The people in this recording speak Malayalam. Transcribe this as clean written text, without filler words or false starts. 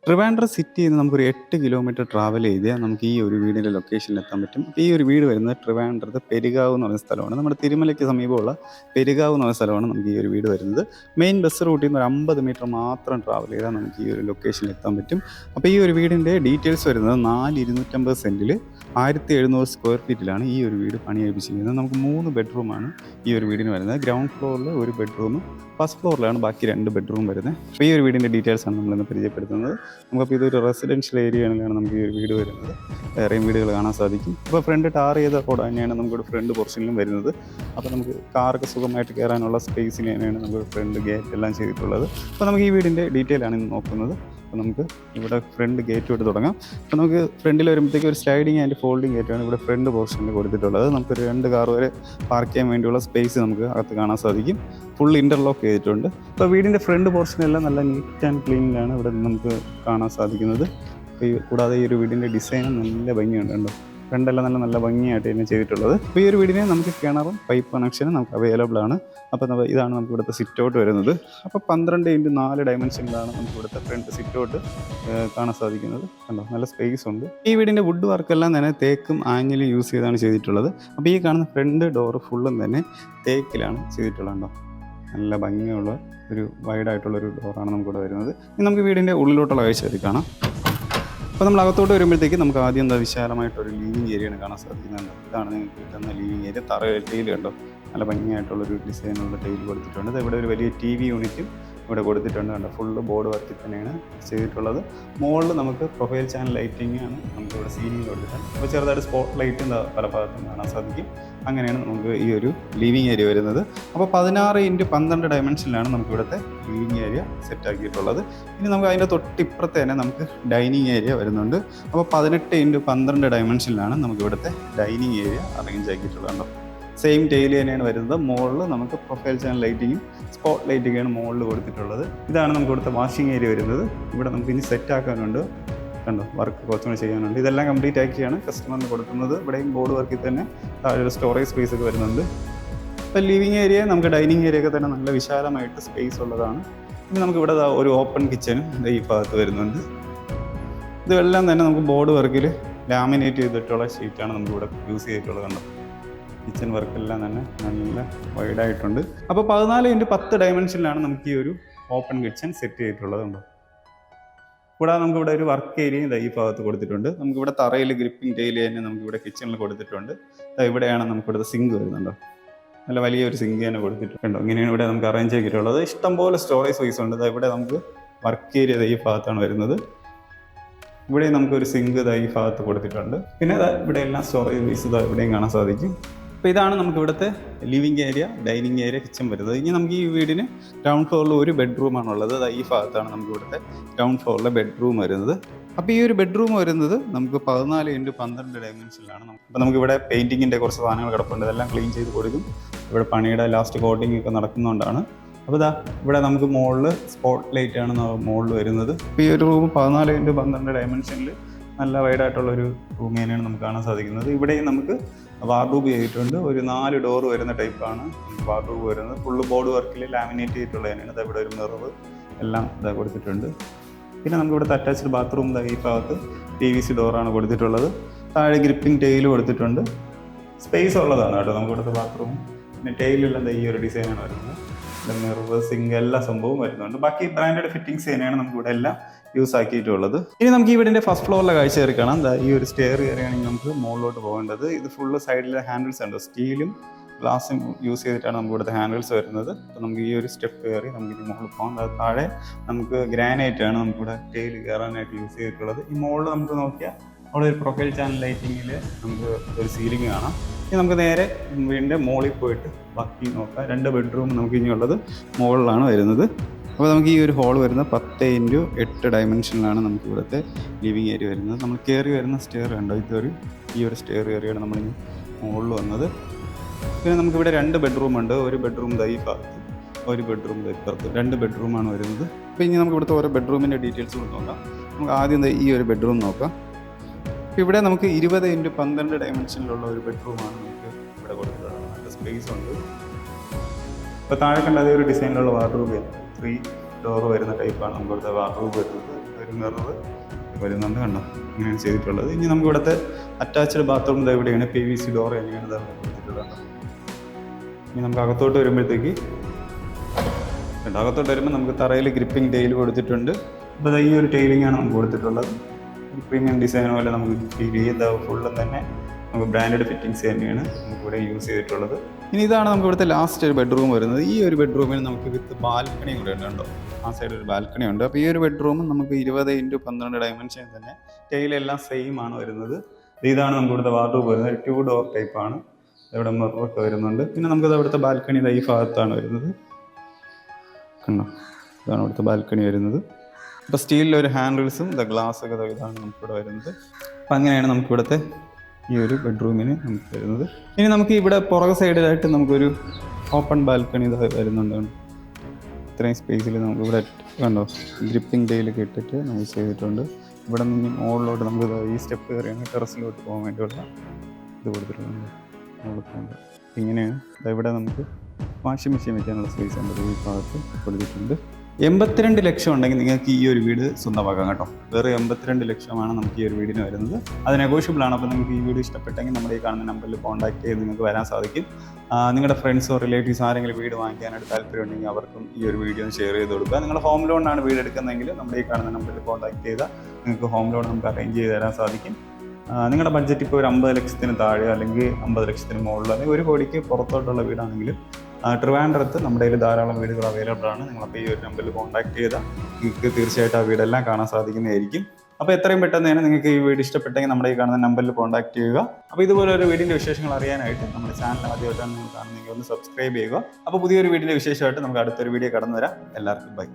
ട്രിവാൻഡ്രം സിറ്റിയിൽ നിന്ന് നമുക്കൊരു 8 കിലോമീറ്റർ ട്രാവൽ ചെയ്താൽ നമുക്ക് ഈ ഒരു വീടിൻ്റെ ലൊക്കേഷനിൽ എത്താൻ പറ്റും. അപ്പോൾ ഈ ഒരു വീട് വരുന്നത് ട്രിവാൻഡ്രത്ത് പെരുകാവ് എന്ന് പറയുന്ന സ്ഥലമാണ്. നമ്മുടെ തിരുമലയ്ക്ക് സമീപമുള്ള പെരുകാവ് എന്ന് പറയുന്ന സ്ഥലമാണ് നമുക്ക് ഈ ഒരു വീട് വരുന്നത്. മെയിൻ ബസ് റൂട്ടിൽ നിന്ന് ഒരു 50 മീറ്റർ മാത്രം ട്രാവൽ ചെയ്താൽ നമുക്ക് ഈ ഒരു ലൊക്കേഷനിൽ എത്താൻ പറ്റും. അപ്പോൾ ഈ ഒരു വീടിൻ്റെ ഡീറ്റെയിൽസ് വരുന്നത് 4,250 സെൻറ്റിൽ 1,700 സ്ക്വയർ ഫീറ്റിലാണ് ഈ ഒരു വീട് പണിയേൽപ്പിച്ചിരിക്കുന്നത്. നമുക്ക് 3 ബെഡ്റൂമാണ് ഈ ഒരു വീടിന് വരുന്നത്. ഗ്രൗണ്ട് ഫ്ലോറിൽ ഒരു ബെഡ്റൂമും ഫസ്റ്റ് ഫ്ലോറിലാണ് ബാക്കി 2 ബെഡ്റൂം വരുന്നത്. അപ്പോൾ ഈ ഒരു വീടിൻ്റെ ഡീറ്റെയിൽസാണ് നമ്മളിന്ന് പരിചയപ്പെടുത്തുന്നത്. നമുക്കപ്പോൾ ഇതൊരു റെസിഡൻഷ്യൽ ഏരിയയിലാണ് നമുക്ക് ഈ ഒരു വീട് വരുന്നത്. വേറെയും വീടുകൾ കാണാൻ സാധിക്കും. ഇപ്പോൾ ഫ്രണ്ട് ടാർ ചെയ്ത റോഡ് തന്നെയാണ് നമുക്കിവിടെ ഫ്രണ്ട് പോർഷനിലും വരുന്നത്. അപ്പോൾ നമുക്ക് കാറൊക്കെ സുഖമായിട്ട് കയറാനുള്ള സ്പേസിന് തന്നെയാണ് നമുക്ക് ഫ്രണ്ട് ഗേറ്റ് എല്ലാം ചെയ്തിട്ടുള്ളത്. അപ്പോൾ നമുക്ക് ഈ വീടിൻ്റെ ഡീറ്റെയിൽ ആണ് ഇന്ന് നോക്കുന്നത്. അപ്പോൾ നമുക്ക് ഇവിടെ ഫ്രണ്ട് ഗേറ്റ് തൊട്ട് തുടങ്ങാം. അപ്പോൾ നമുക്ക് ഫ്രണ്ടിൽ വരുമ്പോഴത്തേക്ക് ഒരു സ്ലൈഡിങ് ആൻഡ് ഫോൾഡിങ് ഗേറ്റാണ് ഇവിടെ ഫ്രണ്ട് പോർഷനിൽ കൊടുത്തിട്ടുള്ളത്. നമുക്കൊരു 2 കാർ വരെ പാർക്ക് ചെയ്യാൻ വേണ്ടിയുള്ള സ്പേസ് നമുക്ക് അകത്ത് കാണാൻ സാധിക്കും. ഫുൾ ഇൻ്റർലോക്ക് ചെയ്തിട്ടുണ്ട്. അപ്പോൾ വീടിൻ്റെ ഫ്രണ്ട് പോർഷനെല്ലാം നല്ല നീറ്റ് ആൻഡ് ക്ലീനിലാണ് ഇവിടെ നമുക്ക് കാണാൻ സാധിക്കുന്നത്. കൂടാതെ ഈ ഒരു വീടിൻ്റെ ഡിസൈനും നല്ല ഭംഗിയുണ്ട് കേട്ടോ. ഫ്രണ്ടെല്ലാം നല്ല ഭംഗിയായിട്ട് തന്നെ ചെയ്തിട്ടുള്ളത്. അപ്പോൾ ഈ ഒരു വീടിനെ നമുക്ക് കിണറും പൈപ്പ് കണക്ഷനും നമുക്ക് അവൈലബിൾ ആണ്. അപ്പോൾ ഇതാണ് നമുക്ക് ഇവിടുത്തെ സിറ്റ് ഔട്ട് വരുന്നത്. അപ്പോൾ 12x4 ഡയമെൻഷനിലാണ് നമുക്ക് ഇവിടുത്തെ ഫ്രണ്ട് സിറ്റ് ഔട്ട് കാണാൻ സാധിക്കുന്നത്. കണ്ടോ, നല്ല സ്പേസ് ഉണ്ട്. ഈ വീടിൻ്റെ വുഡ് വർക്കെല്ലാം തന്നെ തേക്കും ആഞ്ഞിലും യൂസ് ചെയ്താണ് ചെയ്തിട്ടുള്ളത്. അപ്പോൾ ഈ കാണുന്ന ഫ്രണ്ട് ഡോറ് ഫുള്ളും തന്നെ തേക്കിലാണ് ചെയ്തിട്ടുള്ളത്. കണ്ടോ, നല്ല ഭംഗിയുള്ള ഒരു വൈഡായിട്ടുള്ളൊരു ഡോറാണ് നമുക്കിവിടെ വരുന്നത്. ഇനി നമുക്ക് വീടിൻ്റെ ഉള്ളിലോട്ടുള്ള കാഴ്ച കാണാം. അപ്പോൾ നമ്മൾ അകത്തോട്ട് വരുമ്പോഴത്തേക്ക് നമുക്ക് ആദ്യം വിശാലമായിട്ടൊരു ലിവിങ് ഏരിയയാണ് കാണാൻ സാധിക്കുന്നത്. ഇതാണ് നിങ്ങൾക്ക് കിട്ടുന്ന ലിവിങ് ഏരിയ. ടൈൽ കണ്ടോ, നല്ല ഭംഗിയായിട്ടുള്ളൊരു ഡിസൈനുള്ള ടൈൽ കൊടുത്തിട്ടുണ്ട്. ഇവിടെ ഒരു വലിയ TV യൂണിറ്റും ഇവിടെ കൊടുത്തിട്ടുണ്ട്. കണ്ടോ, ഫുള്ള് ബോർഡ് വർക്കിൽ തന്നെയാണ് ചെയ്തിട്ടുള്ളത്. മുകളിൽ നമുക്ക് പ്രൊഫൈൽ ചാനൽ ലൈറ്റിംഗ് ആണ് നമുക്ക് ഇവിടെ സീലിംഗ് കൊടുത്തിട്ടുണ്ട്. അപ്പോൾ ചെറുതായിട്ട് സ്പോട്ട് ലൈറ്റും പല ഭാഗത്തും കാണാൻ സാധിക്കും. അങ്ങനെയാണ് നമുക്ക് ഈ ഒരു ലിവിങ് ഏരിയ വരുന്നത്. അപ്പോൾ 16x12 ഡയമെൻഷനിലാണ് നമുക്ക് ഇവിടുത്തെ ലിവിങ് ഏരിയ സെറ്റ് ആക്കിയിട്ടുള്ളത്. ഇനി നമുക്ക് അതിൻ്റെ തൊട്ടിപ്പുറത്ത് തന്നെ നമുക്ക് ഡൈനിങ് ഏരിയ വരുന്നുണ്ട്. അപ്പോൾ 18x12 ഡയമെൻഷനിലാണ് നമുക്ക് ഇവിടുത്തെ ഡൈനിങ് ഏരിയ അറേഞ്ച് ആക്കിയിട്ടുള്ളത്. സെയിം ടൈൽ തന്നെയാണ് വരുന്നത്. മുകളിൽ നമുക്ക് പ്രൊഫൈൽ ചാനൽ ലൈറ്റിങ്ങും സ്പോട്ട് ലൈറ്റിങ്ങാണ് മുകളിൽ കൊടുത്തിട്ടുള്ളത്. ഇതാണ് നമുക്ക് ഇവിടുത്തെ വാഷിംഗ് ഏരിയ വരുന്നത്. ഇവിടെ നമുക്ക് ഇനി സെറ്റ് ആക്കാനുണ്ട്. കണ്ടോ, വർക്ക് കുറച്ചുകൂടി ചെയ്യാനുണ്ട്. ഇതെല്ലാം കംപ്ലീറ്റ് ആക്കിയാണ് കസ്റ്റമറിന് കൊടുക്കുന്നത്. ഇവിടെയും ബോർഡ് വർക്കിൽ തന്നെ താഴെ ഒരു സ്റ്റോറേജ് സ്പേസ് ഒക്കെ വരുന്നുണ്ട്. ഇപ്പോൾ ലിവിങ് ഏരിയ നമുക്ക് ഡൈനിങ് ഏരിയ ഒക്കെ തന്നെ നല്ല വിശാലമായിട്ട് സ്പേസ് ഉള്ളതാണ്. ഇനി നമുക്ക് ഇവിടെ ഒരു ഓപ്പൺ കിച്ചനും ഈ ഭാഗത്ത് വരുന്നുണ്ട്. ഇതെല്ലാം തന്നെ നമുക്ക് ബോർഡ് വർക്കിൽ ലാമിനേറ്റ് ചെയ്തിട്ടുള്ള ഷീറ്റാണ് നമുക്കിവിടെ യൂസ് ചെയ്തിട്ടുള്ളത്. കണ്ടോ, കിച്ചൺ വർക്കെല്ലാം തന്നെ നല്ല വൈഡായിട്ടുണ്ട്. അപ്പോൾ 14x10 ഡയമെൻഷനിലാണ് നമുക്ക് ഈ ഒരു ഓപ്പൺ കിച്ചൺ സെറ്റ് ചെയ്തിട്ടുള്ളത്. ഉണ്ടോ, കൂടാതെ നമുക്കിവിടെ ഒരു വർക്ക് ഏരിയയും ഈ ഭാഗത്ത് കൊടുത്തിട്ടുണ്ട്. നമുക്കിവിടെ തറയിൽ ഗ്രിപ്പിംഗ് ടൈൽ തന്നെ നമുക്കിവിടെ കിച്ചണിൽ കൊടുത്തിട്ടുണ്ട്. ഇവിടെയാണ് നമുക്കിവിടുത്തെ സിങ്ക് വരുന്നുണ്ടോ, നല്ല വലിയൊരു സിങ്ക് തന്നെ കൊടുത്തിട്ടുണ്ടോ. ഇങ്ങനെയാണ് ഇവിടെ നമുക്ക് അറേഞ്ച് ആക്കിയിട്ടുള്ളത്. ഇഷ്ടംപോലെ സ്റ്റോറേജ് സ്പേസ് ഉണ്ട്. ഇവിടെ നമുക്ക് വർക്ക് ഏരിയ ഈ ഭാഗത്താണ് വരുന്നത്. ഇവിടെ നമുക്കൊരു സിങ്ക് ഈ ഭാഗത്ത് കൊടുത്തിട്ടുണ്ട്. പിന്നെ ഇവിടെ എല്ലാം സ്റ്റോറേജ് സ്പേസ് ഇവിടെയും കാണാൻ സാധിക്കും. അപ്പോൾ ഇതാണ് നമുക്ക് ഇവിടുത്തെ living area, dining area, kitchen വരുന്നത്. ഇനി നമുക്ക് ഈ വീടിന് ഗ്രൗണ്ട് ഫ്ലോറിൽ ഒരു ബെഡ്റൂമാണുള്ളത്. ഈ ഭാഗത്താണ് നമുക്ക് ഇവിടുത്തെ ഗ്രൗണ്ട് ഫ്ലോറിലെ ബെഡ്റൂം വരുന്നത്. അപ്പോൾ ഈ ഒരു ബെഡ്റൂം വരുന്നത് നമുക്ക് 14x12 ഡയമെൻഷനിലാണ്. അപ്പോൾ നമുക്കിവിടെ പെയിൻറ്റിങ്ങിൻ്റെ കുറച്ച് സാധനങ്ങൾ കിടപ്പുണ്ട്. ഇതെല്ലാം ക്ലീൻ ചെയ്ത് കൊടുക്കും. ഇവിടെ പണിയുടെ ലാസ്റ്റ് കോട്ടിംഗ് ഒക്കെ നടക്കുന്നതുകൊണ്ടാണ്. അപ്പോൾ ഇവിടെ നമുക്ക് മുകളിൽ സ്പോട്ട് ലൈറ്റാണ് മുകളിൽ വരുന്നത്. ഇപ്പോൾ ഈ ഒരു റൂം 14x12 ഡയമെൻഷനിൽ നല്ല വൈഡായിട്ടുള്ളൊരു റൂം തന്നെയാണ് നമുക്ക് കാണാൻ സാധിക്കുന്നത്. ഇവിടെയും നമുക്ക് വാർഡ്രോബ് ചെയ്തിട്ടുണ്ട്. ഒരു 4 ഡോറ് വരുന്ന ടൈപ്പാണ് വാർഡ്രോബ് വരുന്നത്. ഫുള്ള് ബോർഡ് വർക്കിൽ ലാമിനേറ്റ് ചെയ്തിട്ടുള്ളത് തന്നെയാണ്. ഇവിടെ ഒരു മിറർ എല്ലാം കൊടുത്തിട്ടുണ്ട്. പിന്നെ നമുക്ക് ഇവിടുത്തെ അറ്റാച്ച്ഡ് ബാത്റൂം ഈ ഭാഗത്ത് PVC ഡോറാണ് കൊടുത്തിട്ടുള്ളത്. താഴെ ഗ്രിപ്പിംഗ് ടൈൽ കൊടുത്തിട്ടുണ്ട്. സ്പേസ് ഉള്ളതാണ് കേട്ടോ നമുക്ക് ഇവിടുത്തെ ബാത്റൂം. പിന്നെ ടൈലെല്ലാം ഈ ഒരു ഡിസൈനാണ് വരുന്നത്. മിറർ, സിങ്ക്, എല്ലാ സംഭവവും വരുന്നുണ്ട്. ബാക്കി ബ്രാൻഡഡ് ഫിറ്റിംഗ്സ് തന്നെയാണ് നമുക്ക് ഇവിടെ എല്ലാം യൂസ് ആക്കിയിട്ടുള്ളത്. ഇനി നമുക്ക് ഈ വീടിൻ്റെ ഫസ്റ്റ് ഫ്ലോറിലെ കാഴ്ച കയറി കാണാം. ഈ ഒരു സ്റ്റെയർ കയറിയാണെങ്കിൽ നമുക്ക് മുകളിലോട്ട് പോകേണ്ടത്. ഇത് ഫുള്ള് സൈഡിലെ ഹാൻഡിൽസ് ഉണ്ട്. സ്റ്റീലും ഗ്ലാസും യൂസ് ചെയ്തിട്ടാണ് നമുക്ക് ഇവിടുത്തെ ഹാൻഡിൽസ് വരുന്നത്. അപ്പോൾ നമുക്ക് ഈ ഒരു സ്റ്റെപ്പ് കയറി നമുക്ക് ഇനി മുകളിൽ പോകാം. അത് താഴെ നമുക്ക് ഗ്രാനൈറ്റാണ് നമുക്കിവിടെ ടൈൽ കയറാനായിട്ട് യൂസ് ചെയ്തിട്ടുള്ളത്. ഈ മുകളിൽ നമുക്ക് നോക്കിയാൽ അവിടെ ഒരു പ്രൊഫൈൽ ചാനൽ ലൈറ്റിങ്ങിൽ നമുക്ക് ഒരു സീലിംഗ് കാണാം. ഇനി നമുക്ക് നേരെ വീടിൻ്റെ മുകളിൽ പോയിട്ട് ബാക്കി നോക്കാം. 2 ബെഡ്റൂം നമുക്ക് ഇനിയുള്ളത് മുകളിലാണ് വരുന്നത്. അപ്പോൾ നമുക്ക് ഈ ഒരു ഹോൾ വരുന്നത് 10x8 ഡയമെൻഷനിലാണ് നമുക്ക് ഇവിടുത്തെ ലിവിങ് ഏരിയ വരുന്നത്. നമ്മൾ കയറി വരുന്ന സ്റ്റെയർ കണ്ടോ, ഈ ഒരു സ്റ്റെയർ കയറിയാണ് നമ്മളിനി മുകളിൽ വന്നത്. പിന്നെ നമുക്കിവിടെ 2 ബെഡ്റൂമുണ്ട്. ഒരു ബെഡ്റൂം ഈ ഭാഗത്ത്, ഒരു ബെഡ്റൂം ഇപ്പുറത്ത്. 2 ബെഡ്റൂമാണ് വരുന്നത്. അപ്പോൾ ഇനി നമുക്ക് ഇവിടുത്തെ ഓരോ ബെഡ്റൂമിൻ്റെ ഡീറ്റെയിൽസ് കൂടി നോക്കാം. നമുക്ക് ആദ്യം ഈ ഒരു ബെഡ്റൂം നോക്കാം. അപ്പോൾ ഇവിടെ നമുക്ക് 20x12 ഡയമെൻഷനിലുള്ള ഒരു ബെഡ്റൂമാണ് നമുക്ക് ഇവിടെ കൊടുത്തിട്ടുള്ളത്. നല്ല സ്പേസ് ഉണ്ട്. But I can do a design of water 3 door വരുന്ന ടൈപ്പാണ് നമുക്ക് ഇവിടുത്തെ വാർഡ്രോബ് വരുന്നത്. ഒരു കയറുന്നത് വരുന്നുണ്ട്. കണ്ടോ, ഇങ്ങനെയാണ് ചെയ്തിട്ടുള്ളത്. ഇനി നമുക്ക് ഇവിടുത്തെ അറ്റാച്ച്ഡ് ബാത്റൂം എവിടെയാണ് PVC ഡോർ എങ്ങനെയാണ് കൊടുത്തിട്ടുള്ളത്. ഇനി നമുക്ക് അകത്തോട്ട് വരുമ്പോഴത്തേക്ക് അകത്തോട്ട് വരുമ്പോൾ നമുക്ക് തറയിൽ ഗ്രിപ്പിംഗ് ടൈൽ കൊടുത്തിട്ടുണ്ട്. അപ്പോൾ ഈ ഒരു ടൈലിംഗാണ് നമുക്ക് കൊടുത്തിട്ടുള്ളത്. പ്രീമിയം ഡിസൈൻ പോലെ നമുക്ക് ഫീൽ ചെയ്ത ഫുള്ളും തന്നെ നമുക്ക് ബ്രാൻഡഡ് ഫിറ്റിങ്സ് തന്നെയാണ് നമുക്കിവിടെ യൂസ് ചെയ്തിട്ടുള്ളത്. ഇനി ഇതാണ് നമുക്ക് ഇവിടുത്തെ ലാസ്റ്റ് ഒരു ബെഡ്റൂം വരുന്നത്. ഈ ഒരു ബെഡ്റൂമിന് നമുക്ക് വിത്ത് ബാൽക്കണിയും കൂടെ ഉണ്ടോ, ആ സൈഡ് ഒരു ബാൽക്കണി ഉണ്ട്. അപ്പോൾ ഈ ഒരു ബെഡ്റൂം നമുക്ക് 20x12 ഡയമെൻഷൻ തന്നെ ടൈലെല്ലാം സെയിം ആണ് വരുന്നത്. ഇതാണ് നമുക്ക് ഇവിടുത്തെ വാർഡ്രോബ് വരുന്നത്. 2 ഡോർ ടൈപ്പാണ്. ഇവിടെ മിററൊക്കെ വരുന്നുണ്ട്. പിന്നെ നമുക്കത് അവിടുത്തെ ബാൽക്കണി ഈ ഭാഗത്താണ് വരുന്നത്. കണ്ടോ, ഇതാണ് ഇവിടുത്തെ ബാൽക്കണി വരുന്നത്. അപ്പോൾ സ്റ്റീലിലൊരു ഹാൻഡ് റീൽസും ഗ്ലാസ് ഒക്കെ ഇതാണ് നമുക്കിവിടെ വരുന്നത്. അപ്പോൾ അങ്ങനെയാണ് നമുക്കിവിടുത്തെ ഈ ഒരു ബെഡ്റൂമിന് നമുക്ക് വരുന്നത്. ഇനി നമുക്ക് ഇവിടെ പുറകെ സൈഡിലായിട്ട് നമുക്കൊരു ഓപ്പൺ ബാൽക്കണി വരുന്നുണ്ട്. ഇത്രയും സ്പേസിൽ നമുക്ക് ഇവിടെ കണ്ടോ ഗ്രിപ്പിംഗ് ടൈലൊക്കെ ഇട്ടിട്ട് നമുക്ക് ചെയ്തിട്ടുണ്ട്. ഇവിടെ നിന്ന് മുകളിലോട്ട് നമുക്ക് ഈ സ്റ്റെപ്പ് കയറിയാണ് ടെറസിലോട്ട് പോകാൻ വേണ്ടിയുള്ള ഇത് കൊടുത്തിട്ടുണ്ട്. ഇങ്ങനെയാണ് ഇവിടെ നമുക്ക് വാഷിംഗ് മെഷീൻ വയ്ക്കാനുള്ള സ്പേസ് ഉണ്ട് ഈ ഭാഗത്ത് കൊടുത്തിട്ടുണ്ട്. 82 ലക്ഷം ഉണ്ടെങ്കിൽ നിങ്ങൾക്ക് ഈ ഒരു വീട് സ്വന്തമാക്കാം കേട്ടോ. വേറെ 82 ലക്ഷമാണ് നമുക്ക് ഈ ഒരു വീടിന് വരുന്നത്. അത് നെഗോഷ്യബിൾ ആണ്. അപ്പോൾ നിങ്ങൾക്ക് ഈ വീട് ഇഷ്ടപ്പെട്ടെങ്കിൽ നമ്മുടെ ഈ കാണുന്ന നമ്പറിൽ കോൺടാക്ട് ചെയ്ത് നിങ്ങൾക്ക് വരാൻ സാധിക്കും. നിങ്ങളുടെ ഫ്രണ്ട്സോ റിലേറ്റീവ്സോ ആരെങ്കിലും വീട് വാങ്ങിക്കാനായിട്ട് താല്പര്യമുണ്ടെങ്കിൽ അവർക്കും ഈ ഒരു വീഡിയോ ഷെയർ ചെയ്ത് കൊടുക്കുക. നിങ്ങൾ ഹോം ലോണിനാണ് വീട് എടുക്കുന്നതെങ്കിൽ നമ്മുടെ ഈ കാണുന്ന നമ്പറിൽ കോൺടാക്ട് ചെയ്താൽ നിങ്ങൾക്ക് ഹോം ലോൺ നമുക്ക് അറേഞ്ച് ചെയ്ത് തരാൻ സാധിക്കും. നിങ്ങളുടെ ബഡ്ജറ്റ് ഇപ്പോൾ ഒരു 50 ലക്ഷത്തിന് താഴെ അല്ലെങ്കിൽ 50 ലക്ഷത്തിന് മുകളിൽ അല്ലെങ്കിൽ 1 കോടിക്ക് പുറത്തോട്ടുള്ള വീടാണെങ്കിലും ട്രിവാൻഡ്രത്ത് നമ്മുടെ കയ്യിൽ ധാരാളം വീടുകൾ അവൈലബിൾ ആണ്. നിങ്ങളപ്പോൾ ഈ ഒരു നമ്പറിൽ കോൺടാക്ട് ചെയ്താൽ നിങ്ങൾക്ക് തീർച്ചയായിട്ടും ആ വീടെല്ലാം കാണാൻ സാധിക്കുന്നതായിരിക്കും. അപ്പോൾ എത്രയും പെട്ടെന്ന് തന്നെ നിങ്ങൾക്ക് ഈ വീട് ഇഷ്ടപ്പെട്ടെങ്കിൽ നമ്മുടെ ഈ കാണുന്ന നമ്പറിൽ കോൺടാക്ട് ചെയ്യുക. അപ്പോൾ ഇതുപോലെ ഒരു വീടിൻ്റെ വിശേഷങ്ങൾ അറിയാനായിട്ട് നമ്മുടെ ചാനൽ ആദ്യമായിട്ടാണ് നിങ്ങൾ കാണുന്നതെങ്കിൽ ഒന്ന് സബ്സ്ക്രൈബ് ചെയ്യുക. അപ്പോൾ പുതിയൊരു വീടിൻ്റെ വിശേഷമായിട്ട് നമുക്ക് അടുത്തൊരു വീഡിയോ കടന്നു വരാം. എല്ലാവർക്കും ബൈ.